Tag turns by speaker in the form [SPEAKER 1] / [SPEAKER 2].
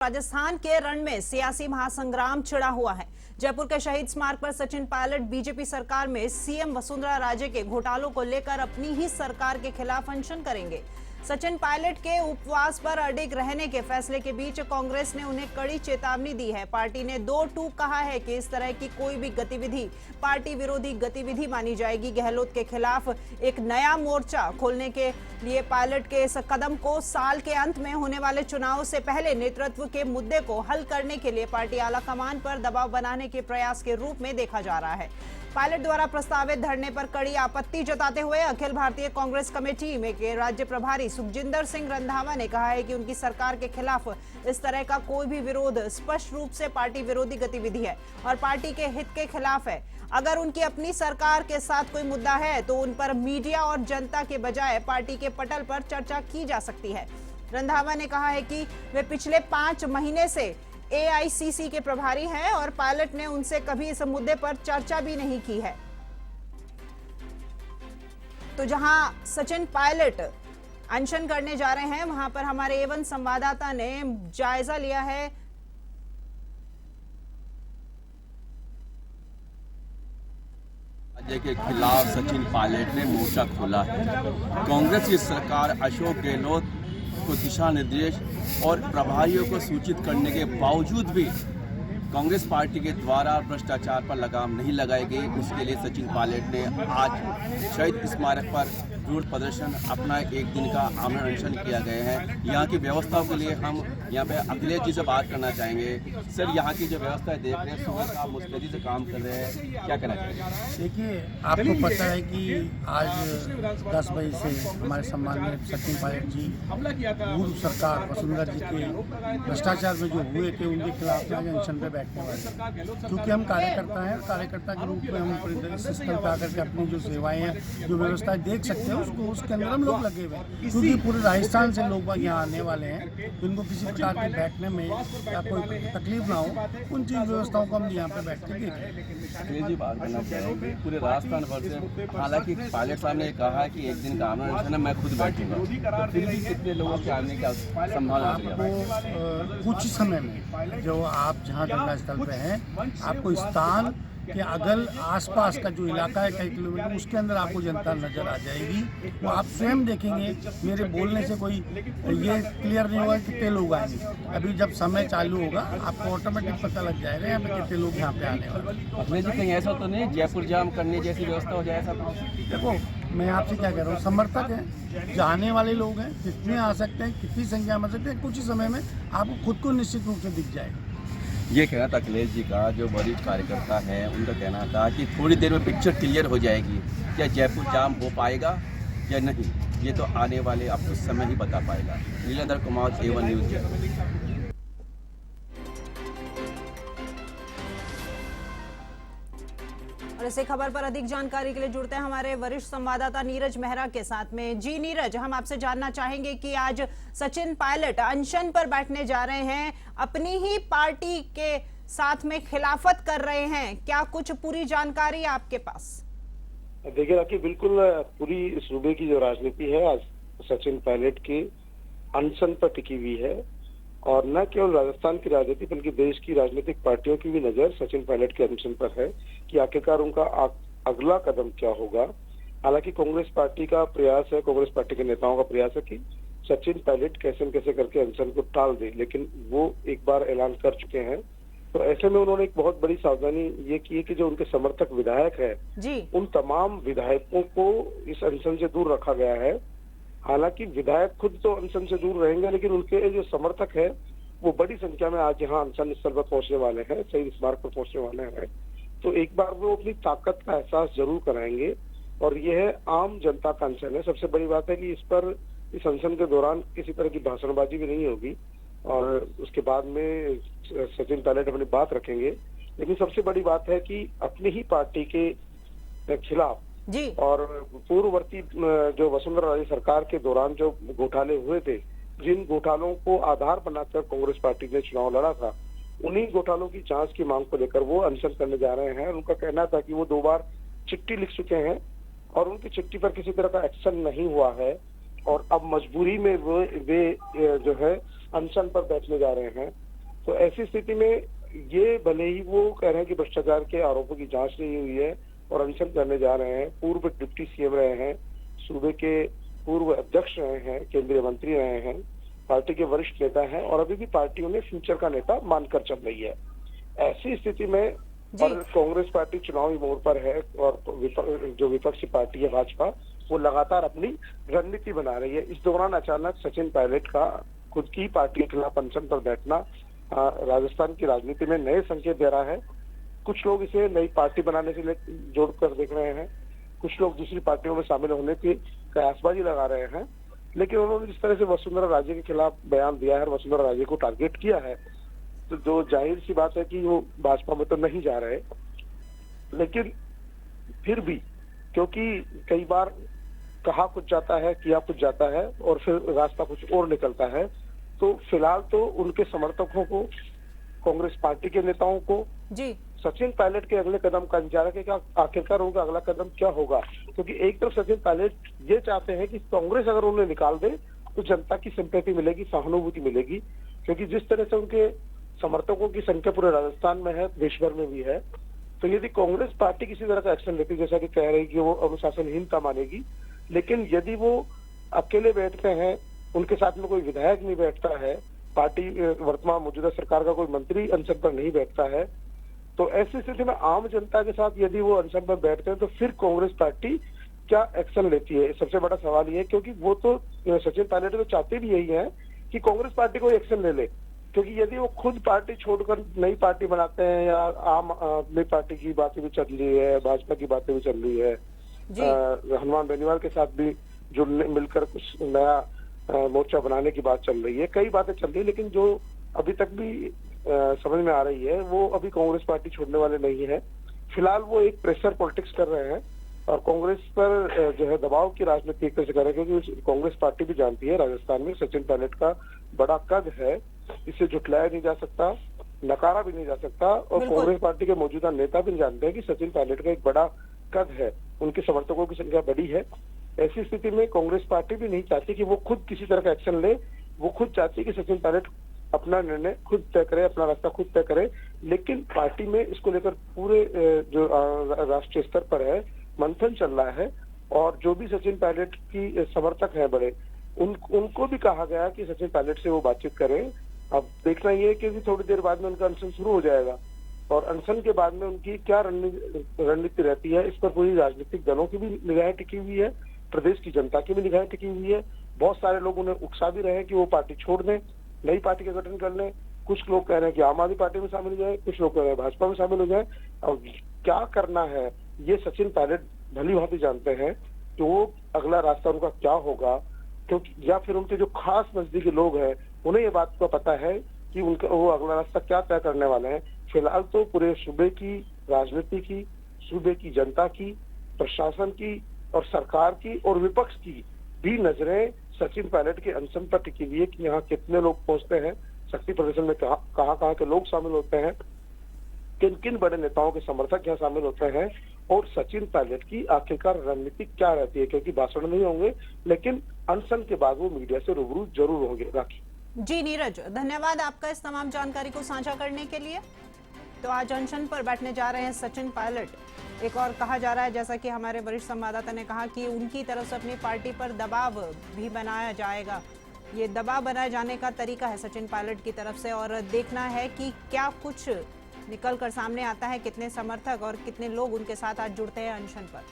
[SPEAKER 1] राजस्थान के रण में सियासी महासंग्राम छिड़ा हुआ है। जयपुर के शहीद स्मारक पर सचिन पायलट बीजेपी सरकार में सीएम वसुंधरा राजे के घोटालों को लेकर अपनी ही सरकार के खिलाफ अनशन करेंगे। सचिन पायलट के उपवास पर अडिग रहने के फैसले के बीच कांग्रेस ने उन्हें कड़ी चेतावनी दी है। पार्टी ने 2 टूक कहा है कि इस तरह की कोई भी गतिविधि पार्टी विरोधी गतिविधि मानी जाएगी। गहलोत के खिलाफ एक नया मोर्चा खोलने के लिए पायलट के इस कदम को साल के अंत में होने वाले चुनाव से पहले नेतृत्व के मुद्दे को हल करने के लिए पार्टी आला कमान पर दबाव बनाने के प्रयास के रूप में देखा जा रहा है। पायलट द्वारा प्रस्तावित धरने पर कड़ी आपत्ति जताते हुए अखिल भारतीय कांग्रेस कमेटी में के राज्य प्रभारी सुखजिंदर सिंह रंधावा ने कहा है कि उनकी सरकार के खिलाफ इस तरह का कोई भी विरोध स्पष्ट रूप से पार्टी विरोधी गतिविधि है और पार्टी के हित के खिलाफ है। अगर उनकी अपनी सरकार के साथ कोई मुद्दा है तो उन पर मीडिया और जनता के बजाय पार्टी के पटल पर चर्चा की जा सकती है। रंधावा ने कहा है कि वे पिछले 5 महीने से एआईसीसी के प्रभारी हैं और पायलट ने उनसे कभी इस मुद्दे पर चर्चा भी नहीं की है। तो जहां सचिन पायलट अनशन करने जा रहे हैं, वहां पर हमारे A1 संवाददाता ने जायजा लिया है।
[SPEAKER 2] राज्य के खिलाफ सचिन पायलट ने मोर्चा खोला है। कांग्रेस की सरकार अशोक गहलोत को दिशा निर्देश और प्रभारियों को सूचित करने के बावजूद भी कांग्रेस पार्टी के द्वारा भ्रष्टाचार पर लगाम नहीं लगाई गई। उसके लिए सचिन पायलट ने आज शहीद स्मारक पर विरोध प्रदर्शन अपना 1 दिन का आमरण अनशन किया गया है। यहाँ की व्यवस्था के लिए हम यहाँ पे अखिलेश जी से बात करना चाहेंगे। सर, यहाँ की जो व्यवस्था देख रहे हैं, सुबह आप मुस्तैदी से काम कर रहे हैं, क्या कहना चाहिए?
[SPEAKER 3] देखिए, आपको पता है कि आज 10 बजे से हमारे सम्मानीय सचिन पायलट जी पूर्व सरकार वसुंधरा जी के भ्रष्टाचार में जो हुए थे उनके खिलाफ आज अनशन पे बैठने वाले, क्योंकि हम कार्यकर्ता हैं। कार्यकर्ता के रूप में हम सिस्टम पे आकर के अपनी जो सेवाएं हैं, जो व्यवस्थाएं देख सकते हैं, उसके अंदर हम लोग लगे हुए हैं। क्योंकि पूरे राजस्थान से लोग यहाँ आने वाले हैं, उनको किसी प्रकार के बैठने में या कोई तकलीफ ना हो, उन चीज व्यवस्थाओं को हम यहाँ पे बैठ के देखें।
[SPEAKER 2] जी, बात करना चाहेंगे पूरे राजस्थान भर से, हालांकि पायलट साहब ने कहा है कि 1 दिन का आमरण अनशन है, मैं खुद बैठूंगा, तो फिर भी कितने लोगों के आने का संभावना है?
[SPEAKER 3] कुछ समय में जो आप जहाँ गंगा स्थल पे हैं, आपको स्थान के अगल आसपास का जो इलाका है कई किलोमीटर, उसके अंदर आपको जनता नजर आ जाएगी। वो आप स्वयं देखेंगे। मेरे बोलने से कोई ये क्लियर नहीं होगा कितने लोग आएंगे। अभी जब समय चालू होगा आपको ऑटोमेटिक पता लग जाएगा यहाँ पे कितने लोग यहाँ पे आने वाले।
[SPEAKER 2] अपने जी कहीं ऐसा तो नहीं जयपुर जाम करने जैसी व्यवस्था हो जाए? ऐसा
[SPEAKER 3] देखो, मैं आपसे क्या कह रहा हूँ, समर्थक हैं, जो आने वाले लोग हैं, कितने आ सकते हैं, कितनी संख्या में आ सकते हैं, कुछ ही समय में आपको खुद को निश्चित रूप से दिख जाएगा।
[SPEAKER 2] ये कहना था अखिलेश जी का, जो वरिष्ठ कार्यकर्ता है, उनका कहना था कि थोड़ी देर में पिक्चर क्लियर हो जाएगी। क्या जयपुर जाम हो पाएगा या नहीं, ये तो आने वाले आपको समय ही बता पाएगा। Nilendra Kumar, A1 news.
[SPEAKER 1] और इसी खबर पर अधिक जानकारी के लिए जुड़ते हैं हमारे वरिष्ठ संवाददाता नीरज मेहरा के साथ में। जी नीरज, हम आपसे जानना चाहेंगे कि आज सचिन पायलट अनशन पर बैठने जा रहे हैं, अपनी ही पार्टी के साथ में खिलाफत कर रहे हैं, क्या कुछ पूरी जानकारी आपके पास?
[SPEAKER 4] देखिए राखी, बिल्कुल पूरी सूबे की जो राजनीति है आज सचिन पायलट के अनशन पर टिकी हुई है और न केवल राजस्थान की राजनीति बल्कि देश की राजनीतिक पार्टियों की भी नजर सचिन पायलट के अनशन पर है कि आखिरकार उनका अगला कदम क्या होगा। हालांकि कांग्रेस पार्टी का प्रयास है, कांग्रेस पार्टी के नेताओं का प्रयास है कि सचिन पायलट कैसे न कैसे करके अनशन को टाल दे, लेकिन वो एक बार ऐलान कर चुके हैं। तो ऐसे में उन्होंने एक बहुत बड़ी सावधानी ये की है कि जो उनके समर्थक विधायक है उन तमाम विधायकों को इस अनशन से दूर रखा गया है। हालांकि विधायक खुद तो अनशन से दूर रहेंगे, लेकिन उनके जो समर्थक है वो बड़ी संख्या में आज यहाँ अनशन स्थल पर पहुंचने वाले हैं, शहीद स्मारक पर पहुंचने वाले हैं। तो एक बार वो अपनी ताकत का एहसास जरूर कराएंगे और यह है आम जनता का अनशन है। सबसे बड़ी बात है कि इस अनशन के दौरान किसी तरह की भाषणबाजी भी नहीं होगी और उसके बाद में सचिन पायलट अपनी बात रखेंगे। लेकिन सबसे बड़ी बात है कि अपनी ही पार्टी के खिलाफ
[SPEAKER 1] जी।
[SPEAKER 4] और पूर्ववर्ती जो वसुंधरा राजे सरकार के दौरान जो घोटाले हुए थे, जिन घोटालों को आधार बनाकर कांग्रेस पार्टी ने चुनाव लड़ा था, उन्हीं घोटालों की जांच की मांग को लेकर वो अनशन करने जा रहे हैं। उनका कहना था कि वो 2 बार चिट्ठी लिख चुके हैं और उनकी चिट्ठी पर किसी तरह का एक्शन नहीं हुआ है और अब मजबूरी में वे जो है अनशन पर बैठने जा रहे हैं। तो ऐसी स्थिति में ये भले ही वो कह रहे हैं कि भ्रष्टाचार के आरोपों की जांच नहीं हुई है और अनशन करने जा रहे हैं, पूर्व डिप्टी सीएम रहे हैं, सूबे के पूर्व अध्यक्ष रहे हैं, केंद्रीय मंत्री रहे हैं, पार्टी के वरिष्ठ नेता हैं और अभी भी पार्टी उन्हें फ्यूचर का नेता मानकर चल रही है। ऐसी स्थिति में और कांग्रेस पार्टी चुनावी मोड़ पर है और जो विपक्षी पार्टी है भाजपा, वो लगातार अपनी रणनीति बना रही है। इस दौरान अचानक सचिन पायलट का खुद की पार्टी के खिलाफ अनशन पर बैठना राजस्थान की राजनीति में नए संकेत दे रहा है। कुछ लोग इसे नई पार्टी बनाने से जोड़कर देख रहे हैं, कुछ लोग दूसरी पार्टियों में शामिल होने की कयासबाजी लगा रहे हैं, लेकिन उन्होंने जिस तरह से वसुंधरा राजे के खिलाफ बयान दिया है और वसुंधरा राजे को टारगेट किया है, तो जो जाहिर सी बात है कि वो भाजपा में तो नहीं जा रहे, लेकिन फिर भी क्योंकि कई बार कहा कुछ जाता है, किया कुछ जाता है और फिर रास्ता कुछ और निकलता है, तो फिलहाल तो उनके समर्थकों को, कांग्रेस पार्टी के नेताओं को
[SPEAKER 1] जी
[SPEAKER 4] सचिन पायलट के अगले कदम का इंतजार है कि आखिरकार उनका अगला कदम क्या होगा। क्योंकि एक तरफ सचिन पायलट ये चाहते हैं कि कांग्रेस अगर उन्हें निकाल दे तो जनता की सिंपैथी मिलेगी, सहानुभूति मिलेगी, क्योंकि जिस तरह से उनके समर्थकों की संख्या पूरे राजस्थान में है, देश भर में भी है, तो यदि कांग्रेस पार्टी किसी तरह का एक्शन लेती, जैसा कि कह रही कि वो अनुशासनहीनता मानेगी, लेकिन यदि वो अकेले बैठते हैं, उनके साथ में कोई विधायक नहीं बैठता है, पार्टी वर्तमान मौजूदा सरकार का कोई मंत्री अनशन पर नहीं बैठता है, तो ऐसी स्थिति में आम जनता के साथ यदि वो अनशन पर बैठते हैं तो फिर कांग्रेस पार्टी क्या एक्शन लेती है? सबसे बड़ा सवाल ये है, क्योंकि वो तो सचिन पायलट तो चाहते भी यही है कि कांग्रेस पार्टी कोई एक्शन ले ले, क्योंकि यदि वो खुद पार्टी छोड़कर नई पार्टी बनाते हैं, या आम आदमी पार्टी की बातें भी चल रही है, भाजपा की बातें भी चल रही है, हनुमान बेनीवाल के साथ भी जुड़ने मिलकर कुछ नया मोर्चा बनाने की बात चल रही है, कई बातें चल रही है, लेकिन जो अभी तक भी समझ में आ रही है वो अभी कांग्रेस पार्टी छोड़ने वाले नहीं है। फिलहाल वो एक प्रेशर पॉलिटिक्स कर रहे हैं और कांग्रेस पर जो है दबाव की राजनीति एक तरह से कर रहे हैं, क्योंकि कांग्रेस पार्टी भी जानती है राजस्थान में सचिन पायलट का बड़ा कद है, इसे झुटलाया नहीं जा सकता, नकारा भी नहीं जा सकता, और कांग्रेस पार्टी के मौजूदा नेता भी जानते हैं कि सचिन पायलट का एक बड़ा कद है, उनके समर्थकों की संख्या बड़ी है। ऐसी स्थिति में कांग्रेस पार्टी भी नहीं चाहती कि वो खुद किसी तरह का एक्शन ले, वो खुद चाहती कि सचिन पायलट अपना निर्णय खुद तय करे, अपना रास्ता खुद तय करे, लेकिन पार्टी में इसको लेकर पूरे जो राष्ट्रीय स्तर पर है मंथन चल रहा है, और जो भी सचिन पायलट की समर्थक हैं बड़े, उनको भी कहा गया कि सचिन पायलट से वो बातचीत करें। अब देखना ये है कि थोड़ी देर बाद में उनका अनशन शुरू हो जाएगा और अनशन के बाद में उनकी क्या रणनीति रहती है, इस पर पूरी राजनीतिक दलों की भी निगाहें टिकी हुई है, प्रदेश की जनता की भी निगाहें टिकी हुई है। बहुत सारे लोग उन्हें उकसा भी रहे हैं कि वो पार्टी छोड़ दें, नई पार्टी का गठन कर लें। कुछ लोग कह रहे हैं कि आम आदमी पार्टी में शामिल हो जाए, कुछ लोग कह रहे हैं भाजपा में शामिल हो जाए। और क्या करना है ये सचिन पायलट भली भांति जानते हैं कि वो अगला रास्ता उनका क्या होगा, क्योंकि या फिर उनके जो खास नजदीकी लोग हैं उन्हें ये बात का पता है कि उनका वो अगला रास्ता क्या तय करने वाले हैं। फिलहाल तो पूरे सूबे की राजनीति की, सूबे की जनता की, प्रशासन की और सरकार की और विपक्ष की भी नजरें सचिन पायलट के अनशन पर टिकी हुई है कि यहाँ कितने लोग पहुंचते हैं, शक्ति प्रदर्शन में कहाँ के लोग शामिल होते हैं, किन किन बड़े नेताओं के समर्थक यहाँ शामिल होते हैं, और सचिन पायलट की आखिरकार रणनीति क्या रहती है। क्योंकि भाषण नहीं होंगे, लेकिन अनशन के बाद वो मीडिया से रूबरू जरूर होंगे। राखी
[SPEAKER 1] जी नीरज, धन्यवाद आपका इस तमाम जानकारी को साझा करने के लिए। तो आज अनशन पर बैठने जा रहे हैं सचिन पायलट। एक और कहा जा रहा है, जैसा कि हमारे वरिष्ठ संवाददाता ने कहा, कि उनकी तरफ से अपनी पार्टी पर दबाव भी बनाया जाएगा। ये दबाव बनाए जाने का तरीका है सचिन पायलट की तरफ से, और देखना है कि क्या कुछ निकल कर सामने आता है, कितने समर्थक और कितने लोग उनके साथ आज जुड़ते हैं अनशन पर।